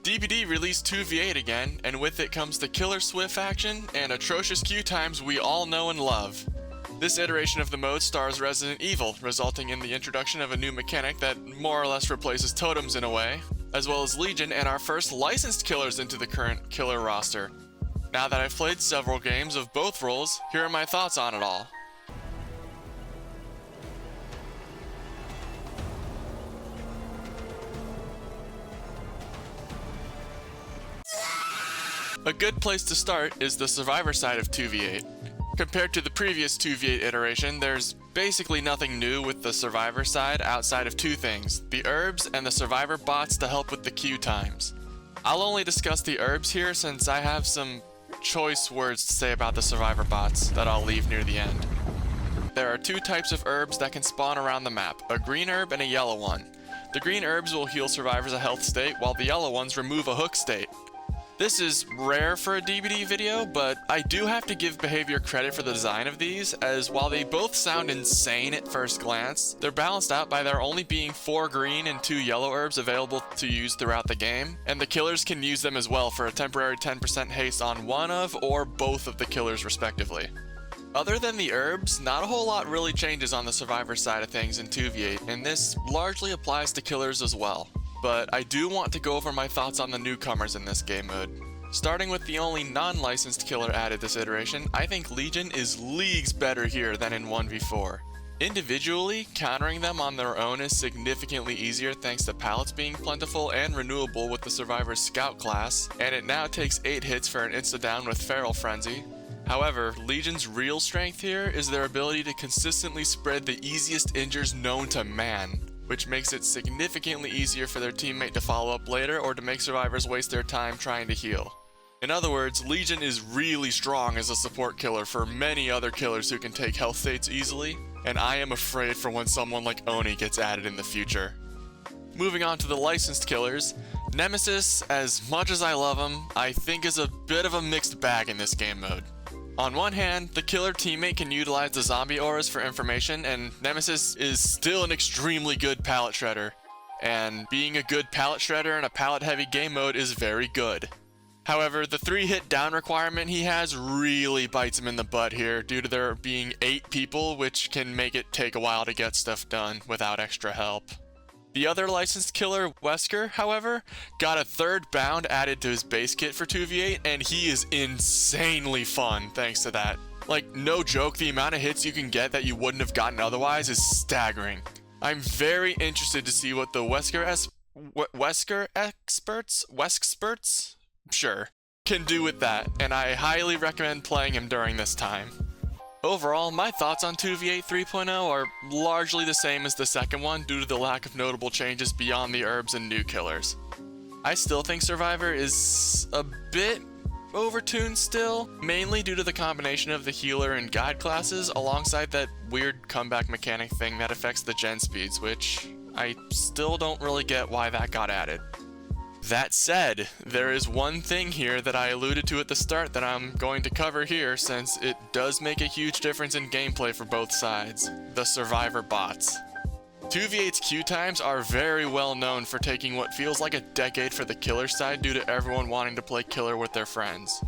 DBD released 2v8 again, and with it comes the killer swift action and atrocious queue times we all know and love. This iteration of the mode stars Resident Evil, resulting in the introduction of a new mechanic that more or less replaces totems in a way, as well as Legion and our first licensed killers into the current killer roster. Now that I've played several games of both roles, here are my thoughts on it all. A good place to start is the survivor side of 2v8. Compared to the previous 2v8 iteration, there's basically nothing new with the survivor side outside of two things, the herbs and the survivor bots to help with the queue times. I'll only discuss the herbs here since I have some choice words to say about the survivor bots that I'll leave near the end. There are two types of herbs that can spawn around the map, a green herb and a yellow one. The green herbs will heal survivors a health state, while the yellow ones remove a hook state. This is rare for a DBD video, but I do have to give Behavior credit for the design of these, as while they both sound insane at first glance, they're balanced out by there only being 4 green and 2 yellow herbs available to use throughout the game, and the killers can use them as well for a temporary 10% haste on one of or both of the killers respectively. Other than the herbs, not a whole lot really changes on the survivor side of things in 2v8, and this largely applies to killers as well. But I do want to go over my thoughts on the newcomers in this game mode. Starting with the only non-licensed killer added this iteration, I think Legion is leagues better here than in 1v4. Individually, countering them on their own is significantly easier thanks to pallets being plentiful and renewable with the Survivor's Scout class, and it now takes 8 hits for an insta-down with Feral Frenzy. However, Legion's real strength here is their ability to consistently spread the easiest injures known to man, which makes it significantly easier for their teammate to follow up later or to make survivors waste their time trying to heal. In other words, Legion is really strong as a support killer for many other killers who can take health states easily, and I am afraid for when someone like Oni gets added in the future. Moving on to the licensed killers, Nemesis, as much as I love him, I think is a bit of a mixed bag in this game mode. On one hand, the killer teammate can utilize the zombie auras for information, and Nemesis is still an extremely good pallet shredder. And being a good pallet shredder in a pallet heavy game mode is very good. However, the 3-hit down requirement he has really bites him in the butt here due to there being 8 people, which can make it take a while to get stuff done without extra help. The other licensed killer, Wesker, however, got a 3rd bound added to his base kit for 2v8, and he is insanely fun thanks to that. Like, no joke, the amount of hits you can get that you wouldn't have gotten otherwise is staggering. I'm very interested to see what the Wesker experts? Sure, can do with that, and I highly recommend playing him during this time. Overall, my thoughts on 2v8 3.0 are largely the same as the second one due to the lack of notable changes beyond the herbs and new killers. I still think Survivor is a bit overtuned still, mainly due to the combination of the healer and guide classes alongside that weird comeback mechanic thing that affects the gen speeds, which I still don't really get why that got added. That said, there is one thing here that I alluded to at the start that I'm going to cover here since it does make a huge difference in gameplay for both sides: the survivor bots. 2v8's queue times are very well known for taking what feels like a decade for the killer side due to everyone wanting to play killer with their friends.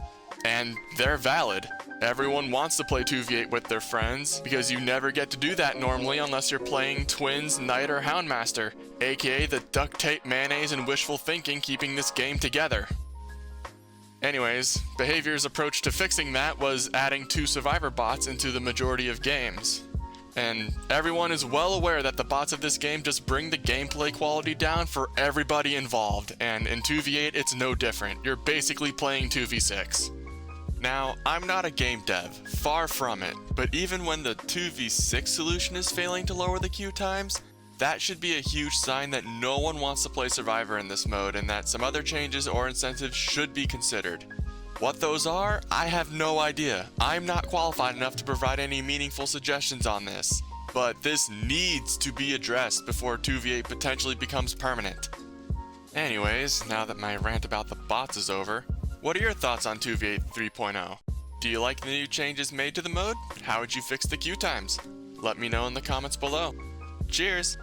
And they're valid. Everyone wants to play 2v8 with their friends, because you never get to do that normally unless you're playing Twins, Knight, or Houndmaster, aka the duct tape, mayonnaise, and wishful thinking keeping this game together. Anyways, Behavior's approach to fixing that was adding 2 survivor bots into the majority of games. And everyone is well aware that the bots of this game just bring the gameplay quality down for everybody involved, and in 2v8 it's no different. You're basically playing 2v6. Now, I'm not a game dev, far from it, but even when the 2v6 solution is failing to lower the queue times, that should be a huge sign that no one wants to play Survivor in this mode and that some other changes or incentives should be considered. What those are, I have no idea. I'm not qualified enough to provide any meaningful suggestions on this, but this needs to be addressed before 2v8 potentially becomes permanent. Anyways, now that my rant about the bots is over, what are your thoughts on 2v8 3.0? Do you like the new changes made to the mode? How would you fix the queue times? Let me know in the comments below. Cheers!